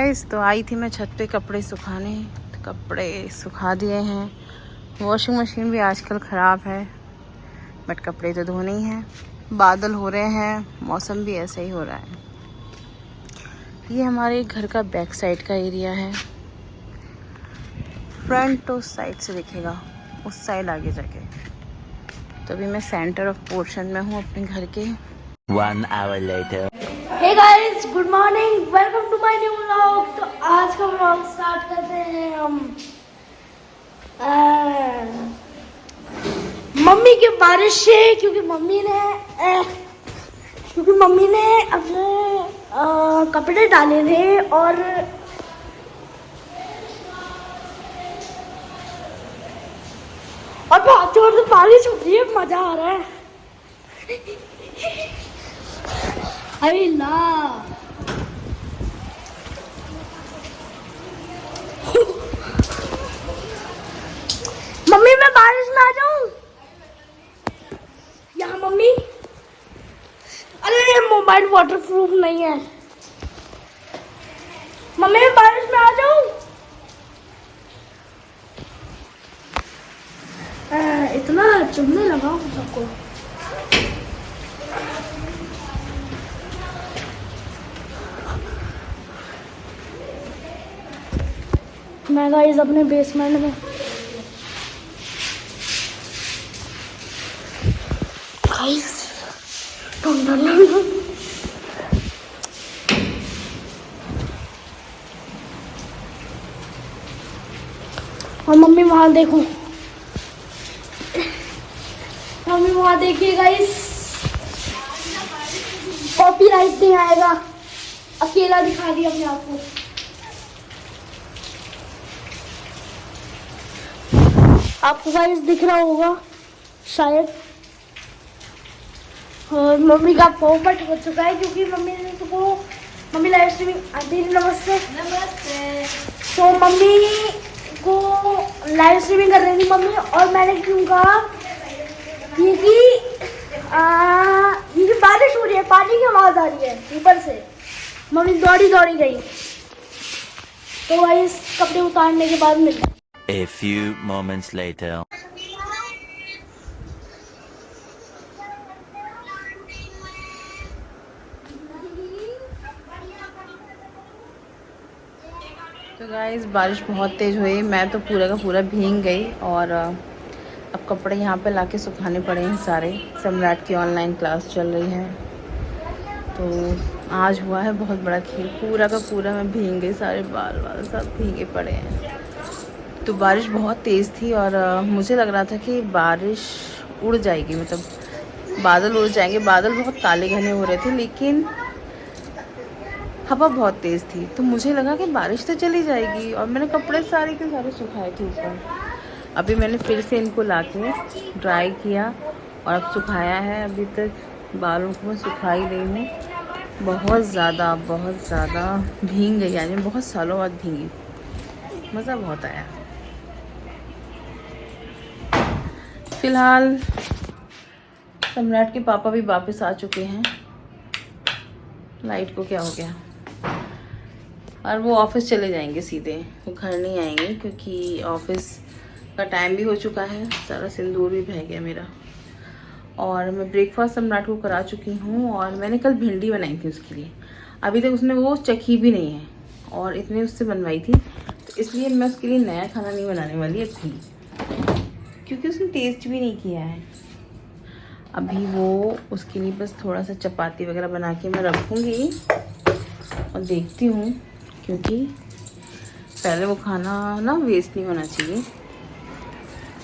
Guys, तो आई थी मैं छत पे कपड़े सुखाने। तो कपड़े सुखा दिए हैं। वॉशिंग मशीन भी आजकल ख़राब है, बट कपड़े तो धोने ही हैं। बादल हो रहे हैं, मौसम भी ऐसा ही हो रहा है। ये हमारे घर का बैक साइड का एरिया है। फ्रंट तो उस साइड से दिखेगा, उस साइड आगे जाके। तो अभी मैं सेंटर ऑफ पोर्शन में हूँ अपने घर के। 1 hour later. Hey guys, good morning. Welcome to my new vlog. तो आज का vlog स्टार्ट करते हैं हम मम्मी की बारिश से, क्योंकि मम्मी ने अपने कपड़े डाले थे और बहुत जोर से बारिश हो रही है। मजा आ रहा है। अरे ला मम्मी, मैं बारिश में आ जाऊं? यहाँ मम्मी, अरे ये मोबाइल वाटरप्रूफ नहीं है। मम्मी, मैं बारिश में आ जाऊं? इतना चुभने लगा हूँ सबको। मैं गाइस अपने बेसमेंट में गाइस और मम्मी वहां देखो, मम्मी वहां देखिए गाइस। कॉपीराइट नहीं आएगा, अकेला दिखा दिया अपने आप को। आपको गाइस दिख रहा होगा शायद। और मम्मी का पोपट हो चुका है, क्योंकि मम्मी लाइव स्ट्रीमिंग आती है। नमस्ते नमस्ते। तो मम्मी को लाइव स्ट्रीमिंग कर रही थी मम्मी, और मैंने क्यों कहा क्योंकि बारिश हो रही है, पानी की आवाज आ रही है ऊपर से। मम्मी दौड़ी गई। तो गाइस कपड़े उतारने के बाद मिलते हैं। A few moments later. तो गाइस बारिश बहुत तेज़ हुई, मैं तो पूरा का पूरा भीग गई। और अब कपड़े यहाँ पे लाके सुखाने पड़े हैं सारे। सम्राट की ऑनलाइन क्लास चल रही है, तो आज हुआ है बहुत बड़ा खेल। पूरा का पूरा मैं भीग गई, सारे बाल सब भीगे पड़े हैं। तो बारिश बहुत तेज़ थी और मुझे लग रहा था कि बारिश उड़ जाएगी, मतलब बादल उड़ जाएंगे। बादल बहुत काले घने हो रहे थे, लेकिन हवा बहुत तेज़ थी, तो मुझे लगा कि बारिश तो चली जाएगी। और मैंने कपड़े सारे के सारे सुखाए थे ऊपर। अभी मैंने फिर से इनको लाके ड्राई किया और अब सुखाया है। अभी तक बालों को मैं सुखा ही रही हूँ। बहुत ज़्यादा भीग गई, यानी बहुत सालों बाद भीगी। मज़ा बहुत आया। फिलहाल सम्राट के पापा भी वापस आ चुके हैं। लाइट को क्या हो गया, और वो ऑफिस चले जाएंगे सीधे, वो घर नहीं आएंगे, क्योंकि ऑफिस का टाइम भी हो चुका है। सारा सिंदूर भी बह गया मेरा। और मैं ब्रेकफास्ट सम्राट को करा चुकी हूँ, और मैंने कल भिंडी बनाई थी उसके लिए। अभी तक उसने वो चखी भी नहीं है, और इतने उससे बनवाई थी, तो इसलिए मैं उसके लिए नया खाना नहीं बनाने वाली अभी, क्योंकि उसने टेस्ट भी नहीं किया है। अभी वो उसके लिए बस थोड़ा सा चपाती वगैरह बना के मैं रखूँगी और देखती हूँ, क्योंकि पहले वो खाना ना वेस्ट नहीं होना चाहिए।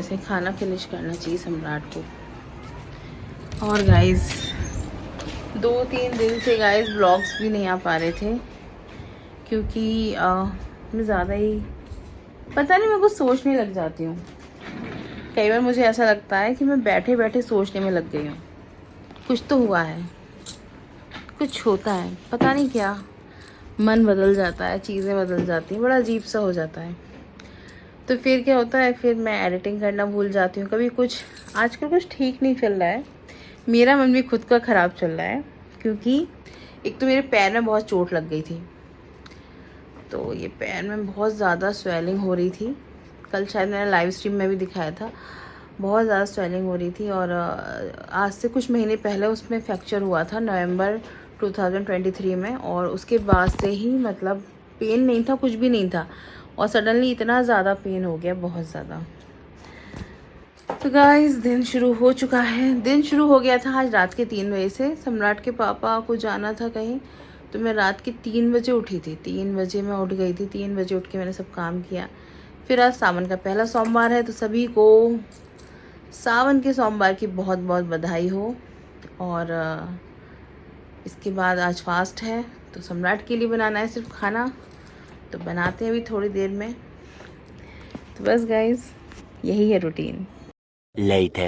ऐसे खाना फिनिश करना चाहिए सम्राट को। और गाइस 2-3 दिन से गाइस ब्लॉग्स भी नहीं आ पा रहे थे, क्योंकि मैं ज़्यादा ही पता नहीं, मैं कुछ सोचने लग जाती हूँ। कई बार मुझे ऐसा लगता है कि मैं बैठे बैठे सोचने में लग गई हूँ। कुछ तो हुआ है, कुछ होता है, पता नहीं क्या। मन बदल जाता है, चीज़ें बदल जाती हैं, बड़ा अजीब सा हो जाता है। तो फिर क्या होता है, फिर मैं एडिटिंग करना भूल जाती हूँ। कभी कुछ आजकल कुछ ठीक नहीं चल रहा है। मेरा मन भी खुद का ख़राब चल रहा है, क्योंकि एक तो मेरे पैर में बहुत चोट लग गई थी, तो ये पैर में बहुत ज़्यादा स्वेलिंग हो रही थी। कल शायद मैंने लाइव स्ट्रीम में भी दिखाया था, बहुत ज़्यादा स्वेलिंग हो रही थी। और आज से कुछ महीने पहले उसमें फ्रैक्चर हुआ था नवंबर 2023 में, और उसके बाद से ही मतलब पेन नहीं था, कुछ भी नहीं था, और सडनली इतना ज़्यादा पेन हो गया, बहुत ज़्यादा। तो गाइस दिन शुरू हो चुका है। दिन शुरू हो गया था आज रात के 3 बजे से। सम्राट के पापा को जाना था कहीं, तो मैं रात के 3 बजे उठी थी। 3 बजे मैं उठ गई थी। 3 बजे उठ के मैंने सब काम किया। फिर आज सावन का पहला सोमवार है, तो सभी को सावन के सोमवार की बहुत बहुत बधाई हो। और इसके बाद आज फास्ट है, तो सम्राट के लिए बनाना है सिर्फ खाना, तो बनाते हैं अभी थोड़ी देर में। तो बस गाइस यही है रूटीन। Later.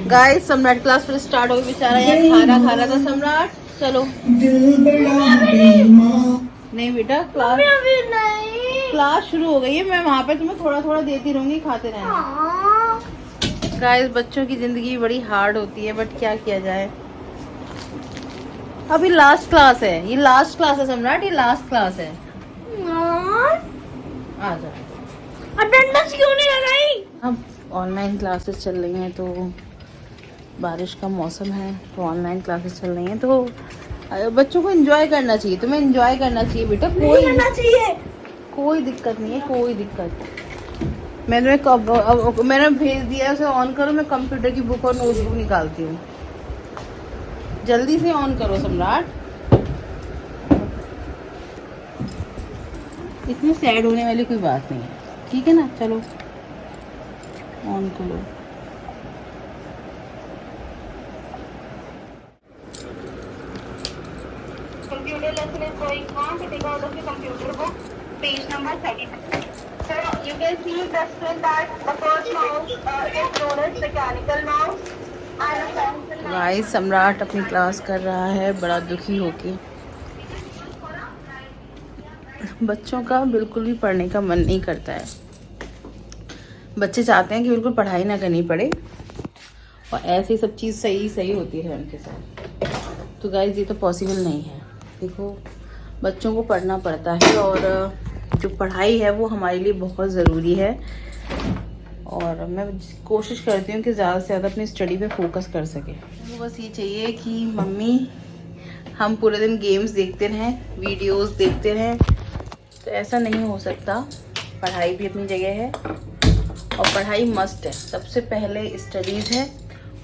गाइस सम्राट क्लास फिर स्टार्ट हो गई, बेचारा यार खाना खा रहा था सम्राट। चलो नहीं बेटा, क्लास शुरू हो गई है, मैं वहाँ पे तुम्हें थोड़ा थोड़ा देती रहूंगी, खाते रहना। गाइस बच्चों की जिंदगी बड़ी हार्ड होती है, बट क्या किया जाए। अभी लास्ट क्लास है, ये लास्ट क्लास है सम्राट, ये लास्ट क्लास है। आ जाओ। अटेंडेंस क्यों नहीं लगाई? अब ऑनलाइन क्लासेस चल रही हैं, तो बारिश का मौसम है, तो ऑनलाइन क्लासेस चल रही हैं, तो बच्चों को एंजॉय करना चाहिए। तुम्हें एंजॉय करना चाहिए बेटा, कोई दिक्कत नहीं है, कोई दिक्कत। मैंने भेज दिया उसे, ऑन करो। मैं कंप्यूटर की बुक और नोटबुक निकालती हूँ, जल्दी से ऑन करो सम्राट। इसमें सैड होने वाली कोई बात नहीं है, ठीक है ना। चलो ऑन करो। Computer lesson is going on. To take out of the computer book, page number 30. So you can see the screen that the first mouse is known as mechanical mouse and a pencil mouse. Guys सम्राट अपनी class कर रहा है बड़ा दुखी होके। बच्चों का बिल्कुल भी पढ़ने का मन नहीं करता है। बच्चे चाहते हैं कि बिल्कुल पढ़ाई ना करनी पड़े, और ऐसी सब चीज़ सही होती है उनके साथ। तो गाइस ये तो पॉसिबल नहीं है। देखो बच्चों को पढ़ना पड़ता है, और जो पढ़ाई है वो हमारे लिए बहुत ज़रूरी है। और मैं कोशिश करती हूँ कि ज़्यादा से ज़्यादा अपनी स्टडी पे फोकस कर सके। वो बस ये चाहिए कि मम्मी हम पूरे दिन गेम्स देखते रहें, वीडियोस देखते रहें, तो ऐसा नहीं हो सकता। पढ़ाई भी अपनी जगह है, और पढ़ाई मस्ट है। सबसे पहले स्टडीज़ है,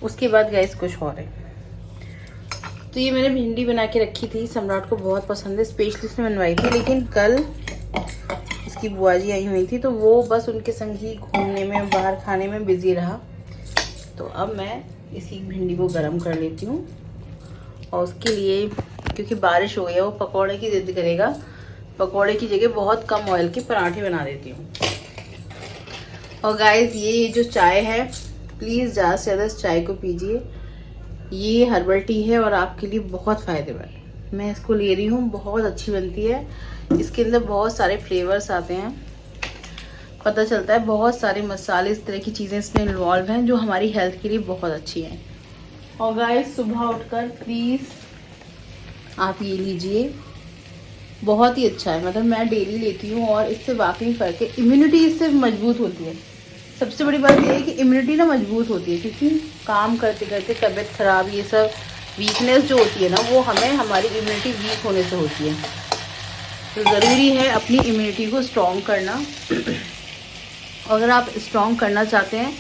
उसके बाद गाइस कुछ और है। तो ये मैंने भिंडी बना के रखी थी, सम्राट को बहुत पसंद है, स्पेशली इसने बनवाई थी। लेकिन कल इसकी बुआ जी आई हुई थी, तो वो बस उनके संग ही घूमने में, बाहर खाने में बिजी रहा। तो अब मैं इसी भिंडी को गर्म कर लेती हूँ, और उसके लिए क्योंकि बारिश हो गई है, वो पकौड़े की जिद करेगा। पकौड़े की जगह बहुत कम ऑयल के पराठे बना देती हूँ। और गाइस ये जो चाय है, प्लीज़ ज़्यादा से ज़्यादा इस चाय को पीजिए। ये हर्बल टी है और आपके लिए बहुत फ़ायदेमंद। मैं इसको ले रही हूँ, बहुत अच्छी बनती है। इसके अंदर बहुत सारे फ्लेवर्स आते हैं, पता चलता है बहुत सारे मसाले, इस तरह की चीज़ें इसमें इन्वॉल्व हैं, जो हमारी हेल्थ के लिए बहुत अच्छी हैं। और गाइस सुबह उठकर प्लीज़ आप ये लीजिए, बहुत ही अच्छा है। मतलब मैं डेली लेती हूँ, और इससे वाकई फ़र्क है। इम्यूनिटी इससे मजबूत होती है। सबसे बड़ी बात यह है कि इम्यूनिटी ना मजबूत होती है, क्योंकि काम करते करते तबीयत ख़राब, ये सब वीकनेस जो होती है ना, वो हमारी इम्यूनिटी वीक होने से होती है। तो ज़रूरी है अपनी इम्यूनिटी को स्ट्रॉन्ग करना। अगर आप स्ट्रॉन्ग करना चाहते हैं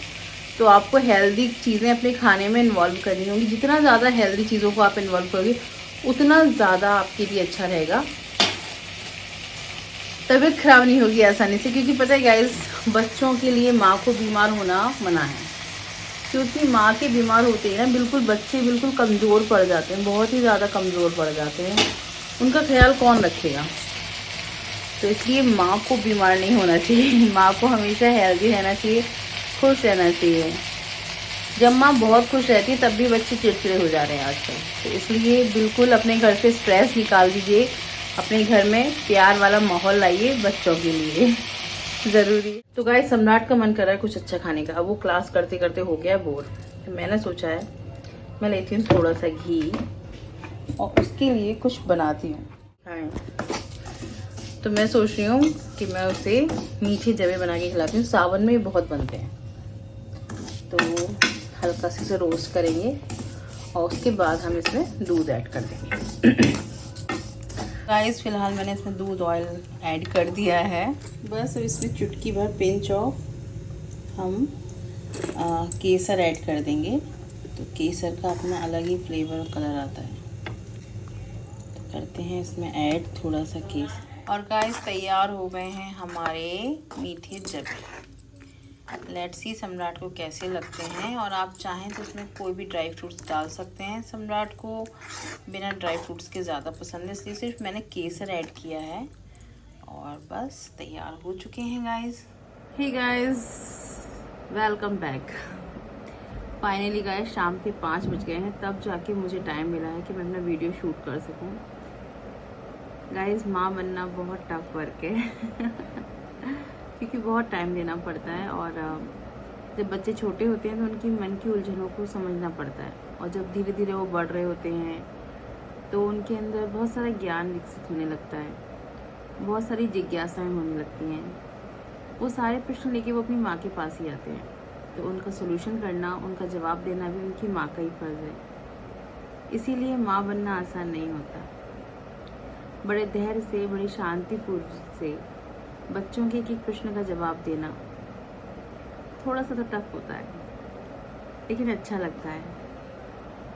तो आपको हेल्दी चीज़ें अपने खाने में इन्वॉल्व करनी होंगी। जितना ज़्यादा हेल्दी चीज़ों को आप इन्वॉल्व करोगे, उतना ज़्यादा आपके लिए अच्छा रहेगा। तबीयत ख़राब नहीं होगी आसानी से, क्योंकि पता है गाइस, बच्चों के लिए माँ को बीमार होना मना है। क्योंकि माँ के बीमार होते ही ना बिल्कुल बच्चे बिल्कुल कमज़ोर पड़ जाते हैं, बहुत ही ज़्यादा कमज़ोर पड़ जाते हैं। उनका ख्याल कौन रखेगा? तो इसलिए माँ को बीमार नहीं होना चाहिए। माँ को हमेशा हेल्दी रहना चाहिए, खुश रहना चाहिए। जब माँ बहुत खुश रहती है तब भी बच्चे चिड़चिड़े हो जा रहे हैं आजकल। तो इसलिए बिल्कुल अपने घर से स्ट्रेस निकाल दीजिए, अपने घर में प्यार वाला माहौल लाइए बच्चों के लिए, ज़रूरी। तो गाइस सम्राट का मन कर रहा है कुछ अच्छा खाने का। अब वो क्लास करते करते हो गया बोर, तो मैंने सोचा है मैं लेती हूँ थोड़ा सा घी, और उसके लिए कुछ बनाती हूँ। तो मैं सोच रही हूँ कि मैं उसे मीठे जवे बना के खिलाती हूँ। सावन में बहुत बनते हैं, तो हल्का से इसे रोस्ट करेंगे और उसके बाद हम इसमें दूध ऐड कर देंगे। गाइस फिलहाल मैंने इसमें दूध ऑयल ऐड कर दिया है। बस अब इसमें चुटकी भर पिंच ऑफ हम केसर ऐड कर देंगे। तो केसर का अपना अलग ही फ्लेवर और कलर आता है। तो करते हैं इसमें ऐड थोड़ा सा केसर। और गाइस तैयार हो गए हैं हमारे मीठे जवे। लेट्स सी सम्राट को कैसे लगते हैं। और आप चाहें तो इसमें कोई भी ड्राई फ्रूट्स डाल सकते हैं। सम्राट को बिना ड्राई फ्रूट्स के ज़्यादा पसंद है, इसलिए सिर्फ मैंने केसर ऐड किया है। और बस तैयार हो चुके हैं guys. Hey guys, welcome back. Finally guys शाम के 5 बज गए हैं, तब जाके मुझे टाइम मिला है कि मैं अपना वीडियो शूट कर सकूं। गाइस माँ बनना बहुत टफ वर्क है क्योंकि बहुत टाइम देना पड़ता है। और जब बच्चे छोटे होते हैं तो उनकी मन की उलझनों को समझना पड़ता है। और जब धीरे धीरे वो बढ़ रहे होते हैं तो उनके अंदर बहुत सारा ज्ञान विकसित होने लगता है, बहुत सारी जिज्ञासाएँ होने लगती हैं। वो सारे प्रश्न लेके वो अपनी माँ के पास ही आते हैं। तो उनका सोल्यूशन करना, उनका जवाब देना भी उनकी माँ का ही फर्ज है। इसीलिए माँ बनना आसान नहीं होता। बड़े धैर्य से, बड़ी शांतिपूर्व से बच्चों के एक एक प्रश्न का जवाब देना थोड़ा सा तो टफ होता है, लेकिन अच्छा लगता है।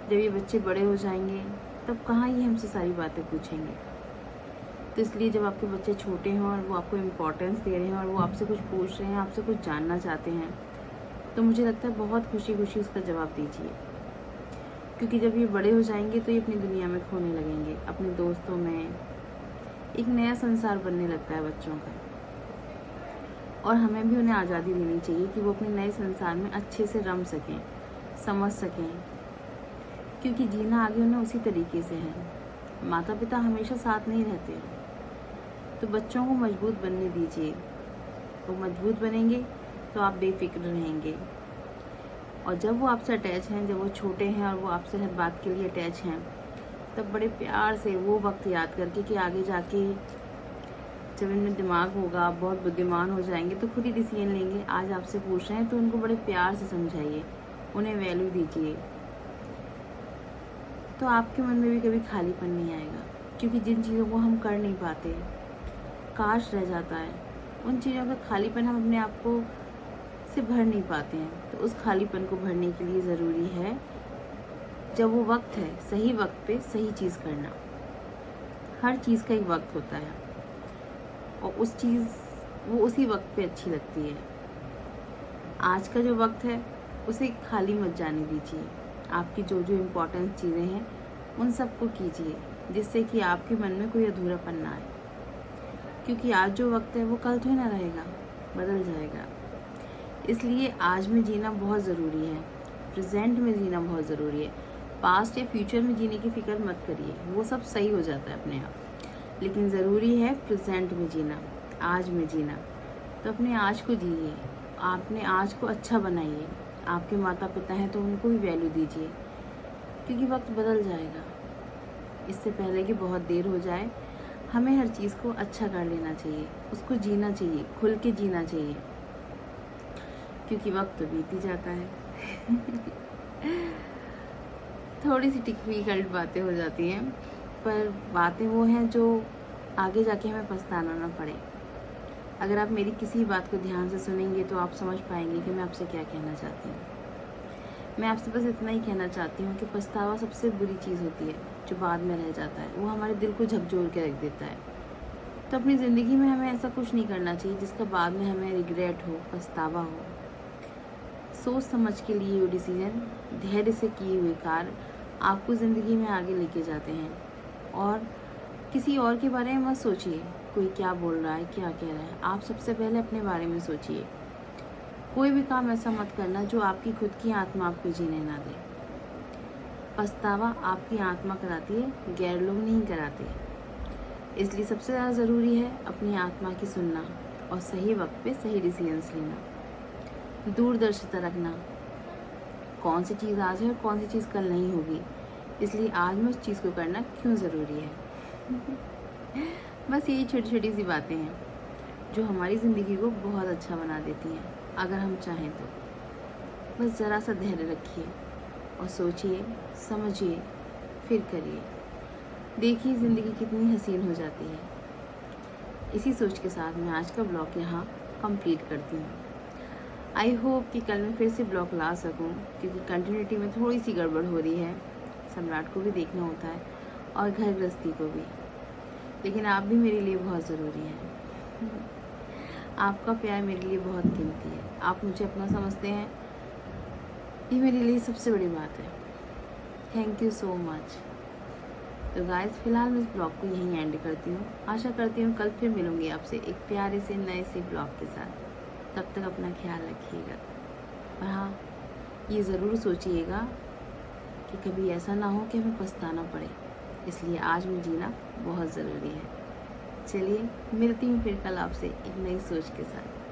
जब ये बच्चे बड़े हो जाएंगे तब कहाँ ये हमसे सारी बातें पूछेंगे। तो इसलिए जब आपके बच्चे छोटे हों और वो आपको इम्पोर्टेंस दे रहे हैं और वो आपसे कुछ पूछ रहे हैं, आपसे कुछ जानना चाहते हैं, तो मुझे लगता है बहुत खुशी खुशी उसका जवाब दीजिए। क्योंकि जब ये बड़े हो जाएंगे तो ये अपनी दुनिया में खोने लगेंगे, अपने दोस्तों में। एक नया संसार बनने लगता है बच्चों का। और हमें भी उन्हें आज़ादी देनी चाहिए कि वो अपने नए संसार में अच्छे से रम सकें, समझ सकें। क्योंकि जीना आगे उन्हें उसी तरीके से है। माता पिता हमेशा साथ नहीं रहते। तो बच्चों को मजबूत बनने दीजिए। वो मजबूत बनेंगे तो आप बेफिक्र रहेंगे। और जब वो आपसे अटैच हैं, जब वो छोटे हैं और वो आपसे हर बात के लिए अटैच हैं, तब बड़े प्यार से वो वक्त याद करके कि आगे जाके जब इनमें दिमाग होगा, बहुत बुद्धिमान हो जाएंगे तो खुद ही डिसीजन लेंगे। आज आपसे पूछ रहे हैं तो उनको बड़े प्यार से समझाइए, उन्हें वैल्यू दीजिए। तो आपके मन में भी कभी खालीपन नहीं आएगा। क्योंकि जिन चीज़ों को हम कर नहीं पाते, काश रह जाता है, उन चीज़ों का खालीपन हम अपने आप को से भर नहीं पाते हैं। तो उस खालीपन को भरने के लिए ज़रूरी है जब वो वक्त है, सही वक्त पे सही चीज़ करना। हर चीज़ का एक वक्त होता है और वो उसी वक्त पे अच्छी लगती है। आज का जो वक्त है उसे खाली मत जाने दीजिए। आपकी जो जो इम्पोर्टेंट चीज़ें हैं उन सबको कीजिए, जिससे कि आपके मन में कोई अधूरापन ना आए। क्योंकि आज जो वक्त है वो कल तो ही ना रहेगा, बदल जाएगा। इसलिए आज में जीना बहुत ज़रूरी है, प्रेजेंट में जीना बहुत ज़रूरी है। पास्ट या फ्यूचर में जीने की फ़िक्र मत करिए, वो सब सही हो जाता है अपने आप। लेकिन ज़रूरी है प्रेजेंट में जीना, आज में जीना। तो अपने आज को जिए, आपने आज को अच्छा बनाइए। आपके माता पिता हैं तो उनको भी वैल्यू दीजिए, क्योंकि वक्त बदल जाएगा। इससे पहले कि बहुत देर हो जाए, हमें हर चीज़ को अच्छा कर लेना चाहिए, उसको जीना चाहिए, खुल के जीना चाहिए। क्योंकि वक्त तो बीत ही जाता है थोड़ी सी डिफिकल्ट बातें हो जाती हैं, पर बातें वो हैं जो आगे जाके हमें पछताना ना पड़े। अगर आप मेरी किसी बात को ध्यान से सुनेंगे तो आप समझ पाएंगे कि मैं आपसे क्या कहना चाहती हूँ। मैं आपसे बस इतना ही कहना चाहती हूँ कि पछतावा सबसे बुरी चीज़ होती है जो बाद में रह जाता है। वो हमारे दिल को झकझोर के रख देता है। तो अपनी ज़िंदगी में हमें ऐसा कुछ नहीं करना चाहिए जिसका बाद में हमें रिग्रेट हो, पछतावा हो। सोच समझ के लिए वो डिसीजन, धैर्य से किए हुए कार्य आपको ज़िंदगी में आगे लेके जाते हैं। और किसी और के बारे में मत सोचिए, कोई क्या बोल रहा है, क्या कह रहा है। आप सबसे पहले अपने बारे में सोचिए। कोई भी काम ऐसा मत करना जो आपकी खुद की आत्मा आपको जीने ना दे। पछतावा आपकी आत्मा कराती है, गैर लोग नहीं कराते। इसलिए सबसे ज़्यादा ज़रूरी है अपनी आत्मा की सुनना और सही वक्त पे सही डिसीजंस लेना। दूरदर्शिता रखना, कौन सी चीज़ आज है और कौन सी चीज़ कल नहीं होगी, इसलिए आज में उस चीज़ को करना क्यों ज़रूरी है। बस यही छोटी छोटी सी बातें हैं जो हमारी ज़िंदगी को बहुत अच्छा बना देती हैं अगर हम चाहें तो। बस ज़रा सा धैर्य रखिए और सोचिए, समझिए, फिर करिए। देखिए ज़िंदगी कितनी हसीन हो जाती है। इसी सोच के साथ मैं आज का ब्लॉग यहाँ कंप्लीट करती हूँ। आई होप कि कल मैं फिर से ब्लॉग ला सकूँ, क्योंकि कंटिन्यूटी में थोड़ी सी गड़बड़ हो रही है। सम्राट को भी देखना होता है और घर गृहस्थी को भी, लेकिन आप भी मेरे लिए बहुत ज़रूरी हैं। आपका प्यार मेरे लिए बहुत कीमती है। आप मुझे अपना समझते हैं, ये मेरे लिए सबसे बड़ी बात है। Thank you so much. तो गाइस फिलहाल मैं इस ब्लॉग को यहीं एंड करती हूँ। आशा करती हूँ कल फिर मिलूँगी आपसे एक प्यारे से नए से ब्लॉग के साथ। तब तक अपना ख्याल रखिएगा और हाँ, ये ज़रूर सोचिएगा कि कभी ऐसा ना हो कि हमें पछताना पड़े। इसलिए आज में जीना बहुत ज़रूरी है। चलिए मिलती हूँ फिर कल आपसे एक नई सोच के साथ।